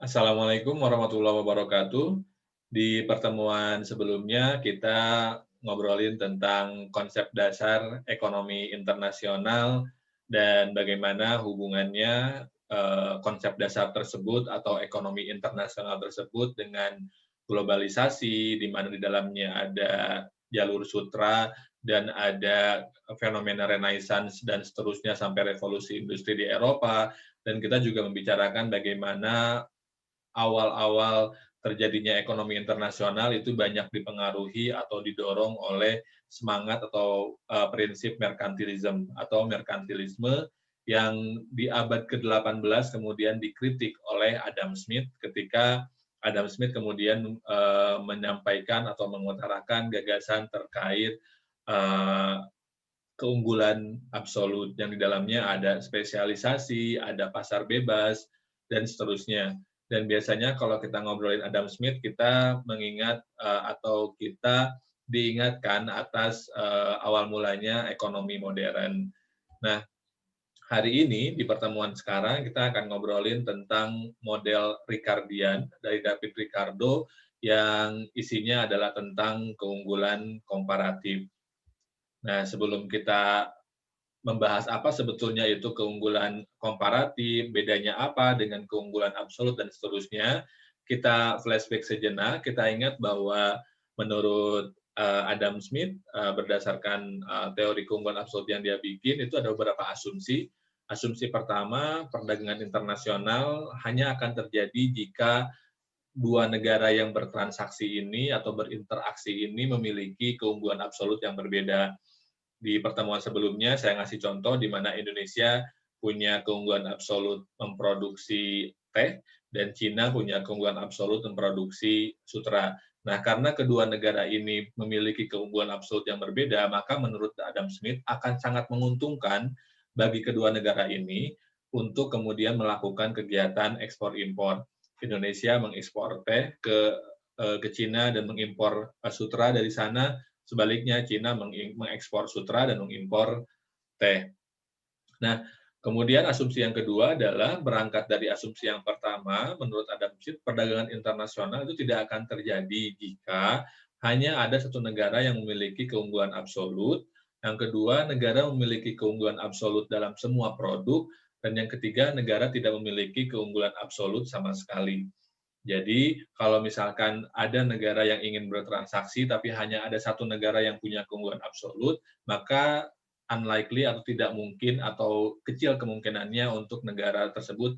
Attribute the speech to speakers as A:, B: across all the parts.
A: Assalamualaikum warahmatullahi wabarakatuh. Di pertemuan sebelumnya kita ngobrolin tentang konsep dasar ekonomi internasional dan bagaimana hubungannya konsep dasar tersebut atau ekonomi internasional tersebut dengan globalisasi, di mana di dalamnya ada jalur sutra dan ada fenomena Renaissance dan seterusnya sampai revolusi industri di Eropa, dan kita juga membicarakan bagaimana awal-awal terjadinya ekonomi internasional itu banyak dipengaruhi atau didorong oleh semangat atau prinsip merkantilisme atau merkantilisme yang di abad ke-18 kemudian dikritik oleh Adam Smith ketika Adam Smith kemudian menyampaikan atau mengutarakan gagasan terkait uh, keunggulan absolut yang di dalamnya ada spesialisasi, ada pasar bebas, dan seterusnya. Dan biasanya kalau kita ngobrolin Adam Smith, kita mengingat atau kita diingatkan atas awal mulanya ekonomi modern. Nah, hari ini di pertemuan sekarang kita akan ngobrolin tentang model Ricardian dari David Ricardo yang isinya adalah tentang keunggulan komparatif. Nah, sebelum kita membahas apa sebetulnya itu keunggulan komparatif, bedanya apa dengan keunggulan absolut dan seterusnya, kita flashback sejenak, kita ingat bahwa menurut Adam Smith, berdasarkan teori keunggulan absolut yang dia bikin, itu ada beberapa asumsi. Asumsi pertama, perdagangan internasional hanya akan terjadi jika dua negara yang bertransaksi ini atau berinteraksi ini memiliki keunggulan absolut yang berbeda. Di pertemuan sebelumnya saya ngasih contoh di mana Indonesia punya keunggulan absolut memproduksi teh dan Cina punya keunggulan absolut memproduksi sutra. Nah, karena kedua negara ini memiliki keunggulan absolut yang berbeda, maka menurut Adam Smith akan sangat menguntungkan bagi kedua negara ini untuk kemudian melakukan kegiatan ekspor impor. Indonesia mengekspor teh ke Cina dan mengimpor sutra dari sana. Sebaliknya, Cina mengekspor sutra dan mengimpor teh. Nah, kemudian asumsi yang kedua adalah berangkat dari asumsi yang pertama, menurut Adam Smith, perdagangan internasional itu tidak akan terjadi jika hanya ada satu negara yang memiliki keunggulan absolut, yang kedua, negara memiliki keunggulan absolut dalam semua produk, dan yang ketiga, negara tidak memiliki keunggulan absolut sama sekali. Jadi, kalau misalkan ada negara yang ingin bertransaksi, tapi hanya ada satu negara yang punya keunggulan absolut, maka unlikely atau tidak mungkin atau kecil kemungkinannya untuk negara tersebut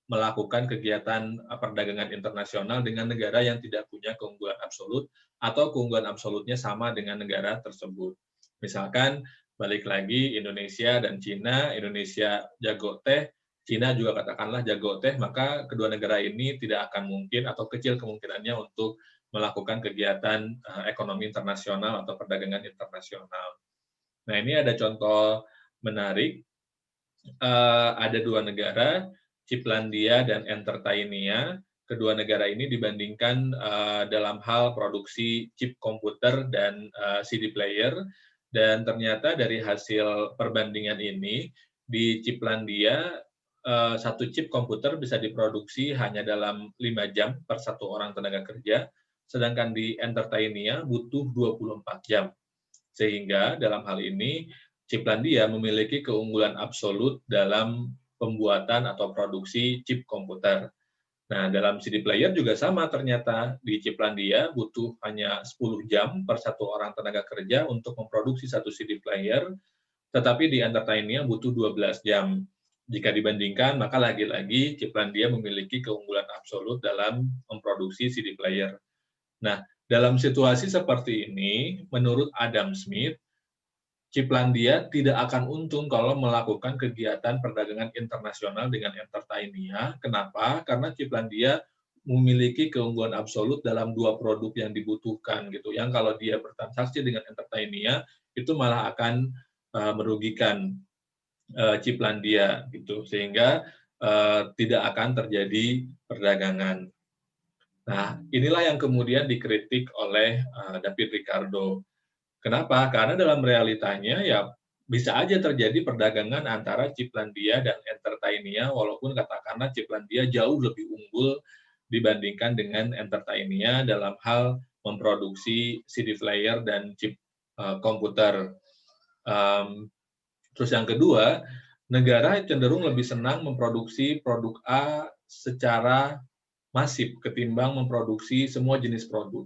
A: melakukan kegiatan perdagangan internasional dengan negara yang tidak punya keunggulan absolut atau keunggulan absolutnya sama dengan negara tersebut. Misalkan, balik lagi Indonesia dan Cina, Indonesia jago teh, Cina juga katakanlah jago teh, maka kedua negara ini tidak akan mungkin atau kecil kemungkinannya untuk melakukan kegiatan ekonomi internasional atau perdagangan internasional. Nah, ini ada contoh menarik. Ada dua negara, Ciplandia dan Entertainia. Kedua negara ini dibandingkan dalam hal produksi chip komputer dan CD player, dan ternyata dari hasil perbandingan ini, di Ciplandia satu chip komputer bisa diproduksi hanya dalam 5 jam per satu orang tenaga kerja, sedangkan di Entertainia butuh 24 jam. Sehingga dalam hal ini Ciplandia memiliki keunggulan absolut dalam pembuatan atau produksi chip komputer. Nah, dalam CD player juga sama ternyata. Di Ciplandia butuh hanya 10 jam per satu orang tenaga kerja untuk memproduksi satu CD player, tetapi di Entertainia butuh 12 jam. Jika dibandingkan, maka lagi-lagi Ciplandia memiliki keunggulan absolut dalam memproduksi CD player. Nah, dalam situasi seperti ini, menurut Adam Smith, Ciplandia tidak akan untung kalau melakukan kegiatan perdagangan internasional dengan Entertainia. Kenapa? Karena Ciplandia memiliki keunggulan absolut dalam dua produk yang dibutuhkan gitu. Yang kalau dia bertransaksi dengan Entertainia itu malah akan merugikan Ciplandia gitu, sehingga tidak akan terjadi perdagangan. Nah, inilah yang kemudian dikritik oleh David Ricardo. Kenapa? Karena dalam realitanya ya bisa aja terjadi perdagangan antara Ciplandia dan Entertainia, walaupun katakanlah Ciplandia jauh lebih unggul dibandingkan dengan Entertainia dalam hal memproduksi CD player dan chip komputer. Terus yang kedua, negara cenderung lebih senang memproduksi produk A secara masif ketimbang memproduksi semua jenis produk.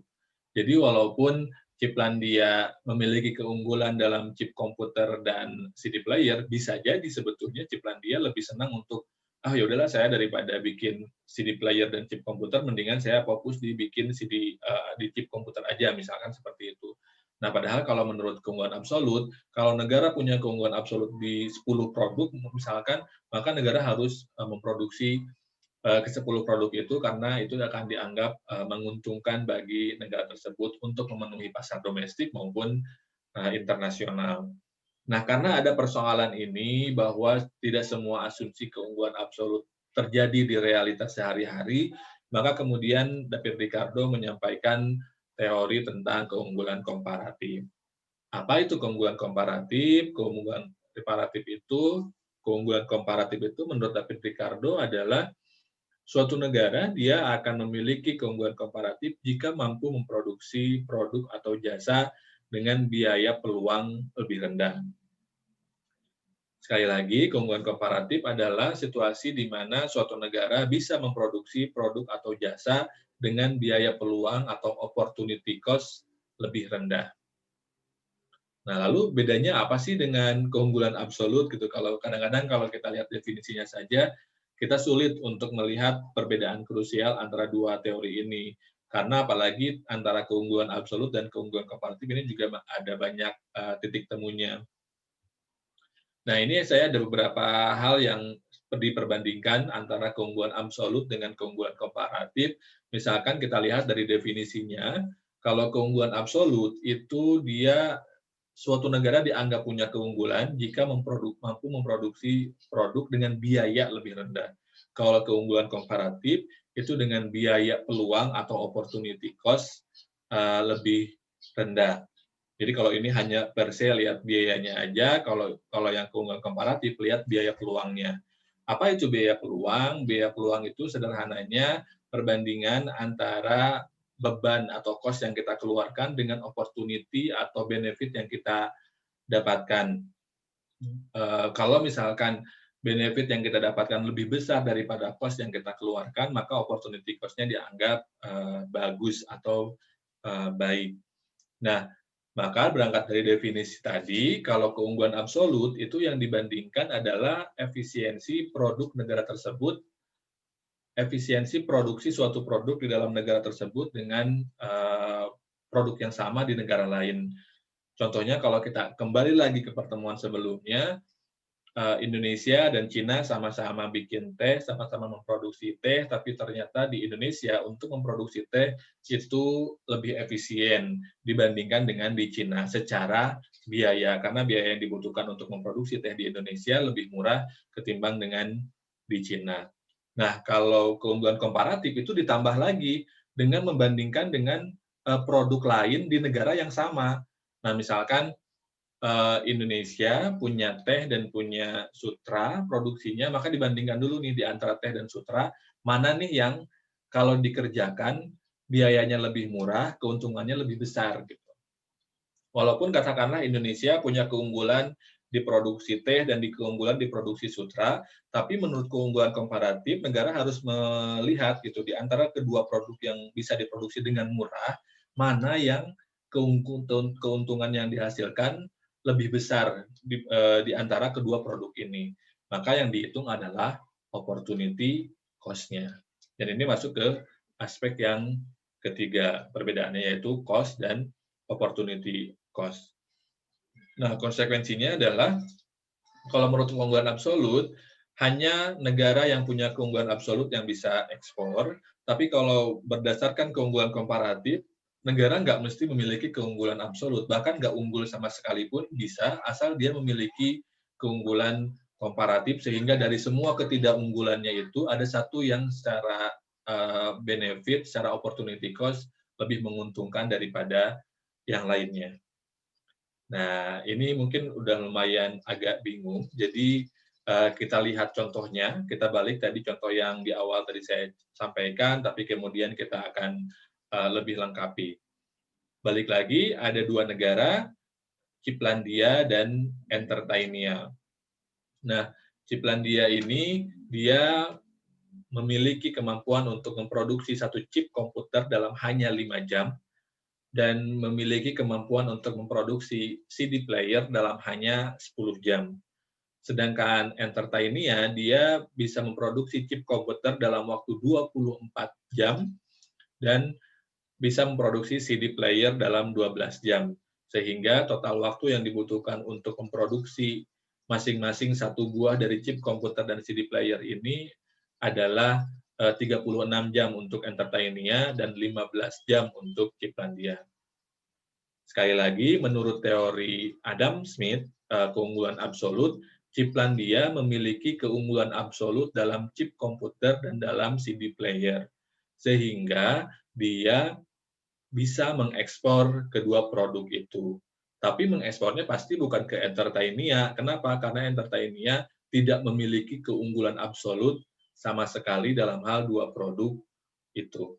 A: Jadi walaupun Ciplandia memiliki keunggulan dalam chip komputer dan CD player, bisa jadi sebetulnya Ciplandia lebih senang untuk ya udahlah, saya daripada bikin CD player dan chip komputer, mendingan saya fokus di bikin CD di chip komputer aja, misalkan seperti itu. Nah, padahal kalau menurut keunggulan absolut, kalau negara punya keunggulan absolut di 10 produk misalkan, maka negara harus memproduksi ke-10 produk itu karena itu akan dianggap menguntungkan bagi negara tersebut untuk memenuhi pasar domestik maupun internasional. Nah, karena ada persoalan ini bahwa tidak semua asumsi keunggulan absolut terjadi di realitas sehari-hari, maka kemudian David Ricardo menyampaikan teori tentang keunggulan komparatif. Apa itu keunggulan komparatif? Keunggulan komparatif itu menurut David Ricardo adalah suatu negara dia akan memiliki keunggulan komparatif jika mampu memproduksi produk atau jasa dengan biaya peluang lebih rendah. Sekali lagi, keunggulan komparatif adalah situasi di mana suatu negara bisa memproduksi produk atau jasa dengan biaya peluang atau opportunity cost lebih rendah. Nah, lalu bedanya apa sih dengan keunggulan absolut gitu? Kalau kadang-kadang kalau kita lihat definisinya saja, kita sulit untuk melihat perbedaan krusial antara dua teori ini. Karena apalagi antara keunggulan absolut dan keunggulan komparatif ini juga ada banyak titik temunya. Nah, ini saya ada beberapa hal yang diperbandingkan antara keunggulan absolut dengan keunggulan komparatif. Misalkan kita lihat dari definisinya, kalau keunggulan absolut itu dia suatu negara dianggap punya keunggulan jika mampu memproduksi produk dengan biaya lebih rendah. Kalau keunggulan komparatif itu dengan biaya peluang atau opportunity cost lebih rendah. Jadi kalau ini hanya per se lihat biayanya aja, kalau yang keunggulan komparatif lihat biaya peluangnya. Apa itu biaya peluang? Biaya peluang itu sederhananya perbandingan antara beban atau cost yang kita keluarkan dengan opportunity atau benefit yang kita dapatkan. Kalau misalkan benefit yang kita dapatkan lebih besar daripada cost yang kita keluarkan, maka opportunity cost-nya dianggap bagus atau baik. Nah, maka berangkat dari definisi tadi, kalau keunggulan absolut itu yang dibandingkan adalah efisiensi produk negara tersebut, efisiensi produksi suatu produk di dalam negara tersebut dengan produk yang sama di negara lain. Contohnya kalau kita kembali lagi ke pertemuan sebelumnya, Indonesia dan Cina sama-sama bikin teh, sama-sama memproduksi teh, tapi ternyata di Indonesia untuk memproduksi teh itu lebih efisien dibandingkan dengan di Cina secara biaya, karena biaya yang dibutuhkan untuk memproduksi teh di Indonesia lebih murah ketimbang dengan di Cina. Nah, kalau keunggulan komparatif itu ditambah lagi dengan membandingkan dengan produk lain di negara yang sama. Nah, misalkan Indonesia punya teh dan punya sutra produksinya, maka dibandingkan dulu nih di antara teh dan sutra, mana nih yang kalau dikerjakan biayanya lebih murah, keuntungannya lebih besar gitu. Walaupun katakanlah Indonesia punya keunggulan di produksi teh dan keunggulan di produksi sutra, tapi menurut keunggulan komparatif negara harus melihat gitu di antara kedua produk yang bisa diproduksi dengan murah, mana yang keuntungan yang dihasilkan lebih besar di antara kedua produk ini. Maka yang dihitung adalah opportunity cost-nya. Dan ini masuk ke aspek yang ketiga perbedaannya, yaitu cost dan opportunity cost. Nah, konsekuensinya adalah kalau menurut keunggulan absolut, hanya negara yang punya keunggulan absolut yang bisa ekspor, tapi kalau berdasarkan keunggulan komparatif, negara nggak mesti memiliki keunggulan absolut, bahkan nggak unggul sama sekali pun bisa, asal dia memiliki keunggulan komparatif, sehingga dari semua ketidakunggulannya itu, ada satu yang secara benefit, secara opportunity cost, lebih menguntungkan daripada yang lainnya. Nah, ini mungkin udah lumayan agak bingung. Jadi, kita lihat contohnya, kita balik tadi contoh yang di awal tadi saya sampaikan, tapi kemudian kita akan, lebih lengkapi. Balik lagi, ada 2 negara, Kiplandia dan Entertainia. Nah, Kiplandia ini, dia memiliki kemampuan untuk memproduksi satu chip komputer dalam hanya 5 jam, dan memiliki kemampuan untuk memproduksi CD player dalam hanya 10 jam. Sedangkan Entertainia, dia bisa memproduksi chip komputer dalam waktu 24 jam dan bisa memproduksi CD player dalam 12 jam. Sehingga total waktu yang dibutuhkan untuk memproduksi masing-masing satu buah dari chip komputer dan CD player ini adalah 36 jam untuk Entertainia dan 15 jam untuk Kiplandia. Sekali lagi, menurut teori Adam Smith, keunggulan absolut, Kiplandia memiliki keunggulan absolut dalam chip komputer dan dalam CD player. Sehingga dia bisa mengekspor kedua produk itu. Tapi mengekspornya pasti bukan ke Entertainia. Kenapa? Karena Entertainia tidak memiliki keunggulan absolut sama sekali dalam hal dua produk itu.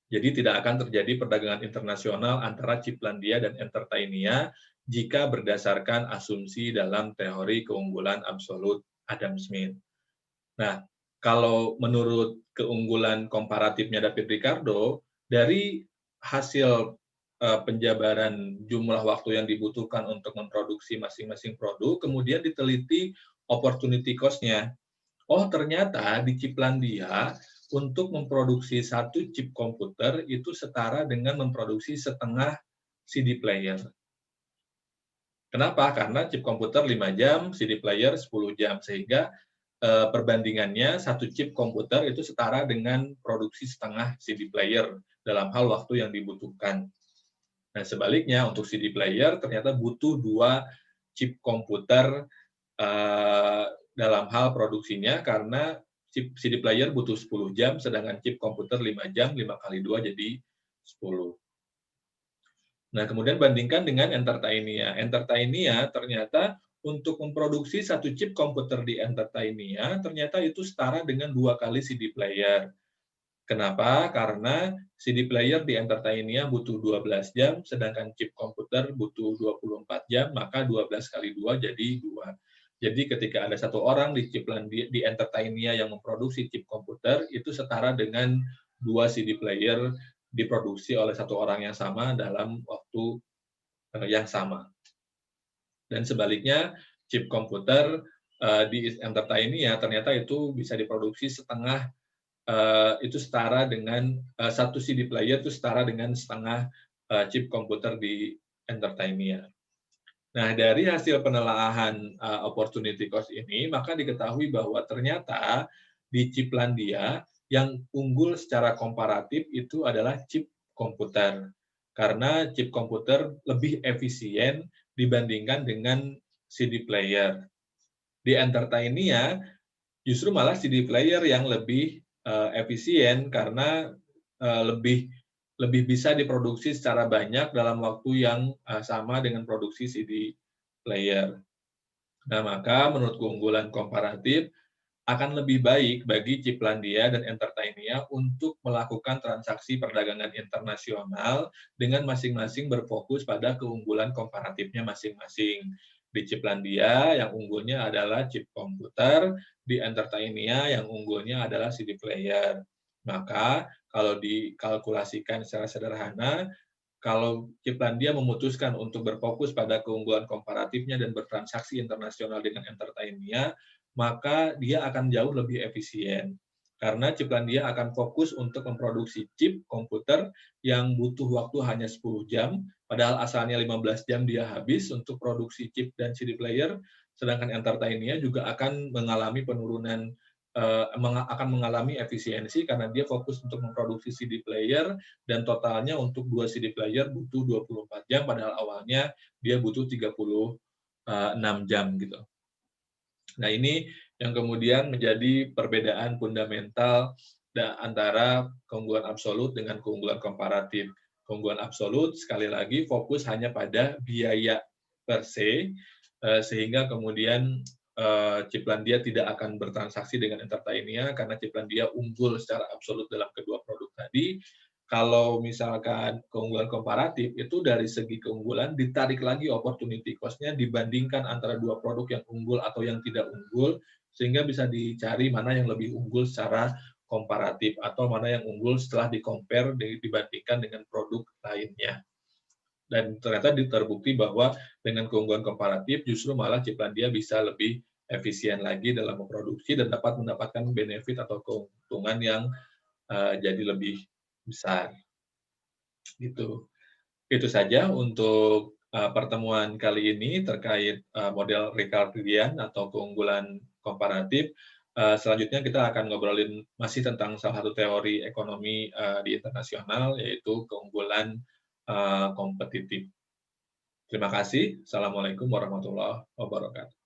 A: Jadi tidak akan terjadi perdagangan internasional antara Kiplandia dan Entertainia jika berdasarkan asumsi dalam teori keunggulan absolut Adam Smith. Nah, kalau menurut keunggulan komparatifnya David Ricardo, dari hasil penjabaran jumlah waktu yang dibutuhkan untuk memproduksi masing-masing produk, kemudian diteliti opportunity cost-nya. Oh, ternyata di Kiplandia, untuk memproduksi satu chip komputer itu setara dengan memproduksi setengah CD player. Kenapa? Karena chip komputer 5 jam, CD player 10 jam, sehingga perbandingannya satu chip komputer itu setara dengan produksi setengah CD player dalam hal waktu yang dibutuhkan. Nah, sebaliknya untuk CD player ternyata butuh 2 chip komputer dalam hal produksinya, karena chip CD player butuh 10 jam, sedangkan chip komputer 5 jam, 5 kali 2 jadi 10. Nah, kemudian bandingkan dengan Entertainia. Entertainia ternyata untuk memproduksi satu chip komputer di Entertainia, ternyata itu setara dengan 2 kali CD player. Kenapa? Karena CD player di Entertainia butuh 12 jam, sedangkan chip komputer butuh 24 jam, maka 12 kali 2 jadi 2. Jadi ketika ada satu orang di Entertainia yang memproduksi chip komputer, itu setara dengan 2 CD player diproduksi oleh satu orang yang sama dalam waktu yang sama. Dan sebaliknya, chip komputer di Entertainia ternyata itu bisa diproduksi setengah, itu setara dengan satu CD player itu setara dengan setengah chip komputer di Entertainia. Nah, dari hasil penelaahan opportunity cost ini, maka diketahui bahwa ternyata di Kiplandia yang unggul secara komparatif itu adalah chip komputer. Karena chip komputer lebih efisien dibandingkan dengan CD player. Di Entertainia justru malah CD player yang lebih efisien karena lebih bisa diproduksi secara banyak dalam waktu yang sama dengan produksi CD player. Nah, maka menurut keunggulan komparatif, akan lebih baik bagi Kiplandia dan Entertainia untuk melakukan transaksi perdagangan internasional dengan masing-masing berfokus pada keunggulan komparatifnya masing-masing. Di Kiplandia yang unggulnya adalah chip komputer, di Entertainia yang unggulnya adalah CD player. Maka kalau dikalkulasikan secara sederhana, kalau Kiplandia memutuskan untuk berfokus pada keunggulan komparatifnya dan bertransaksi internasional dengan Entertainia, maka dia akan jauh lebih efisien. Karena Kiplandia akan fokus untuk memproduksi chip komputer yang butuh waktu hanya 10 jam, padahal asalnya 15 jam dia habis untuk produksi chip dan CD player, sedangkan Entertainia juga akan mengalami penurunan, akan mengalami efisiensi karena dia fokus untuk memproduksi CD player dan totalnya untuk 2 CD player butuh 24 jam, padahal awalnya dia butuh 36 jam gitu. Nah, ini yang kemudian menjadi perbedaan fundamental antara keunggulan absolut dengan keunggulan komparatif. Keunggulan absolut, sekali lagi fokus hanya pada biaya per se, sehingga kemudian Ciplandia tidak akan bertransaksi dengan Entertainia karena Ciplandia unggul secara absolut dalam kedua produk tadi. Kalau misalkan keunggulan komparatif, itu dari segi keunggulan ditarik lagi opportunity cost-nya dibandingkan antara dua produk yang unggul atau yang tidak unggul, sehingga bisa dicari mana yang lebih unggul secara komparatif atau mana yang unggul setelah di-compare dibandingkan dengan produk lainnya. Dan ternyata terbukti bahwa dengan keunggulan komparatif justru malah Ciplandia bisa lebih efisien lagi dalam memproduksi dan dapat mendapatkan benefit atau keuntungan yang jadi lebih besar. Gitu. Itu saja untuk pertemuan kali ini terkait model Ricardian atau keunggulan komparatif. Selanjutnya kita akan ngobrolin masih tentang salah satu teori ekonomi di internasional, yaitu keunggulan kompetitif. Terima kasih. Assalamualaikum warahmatullahi wabarakatuh.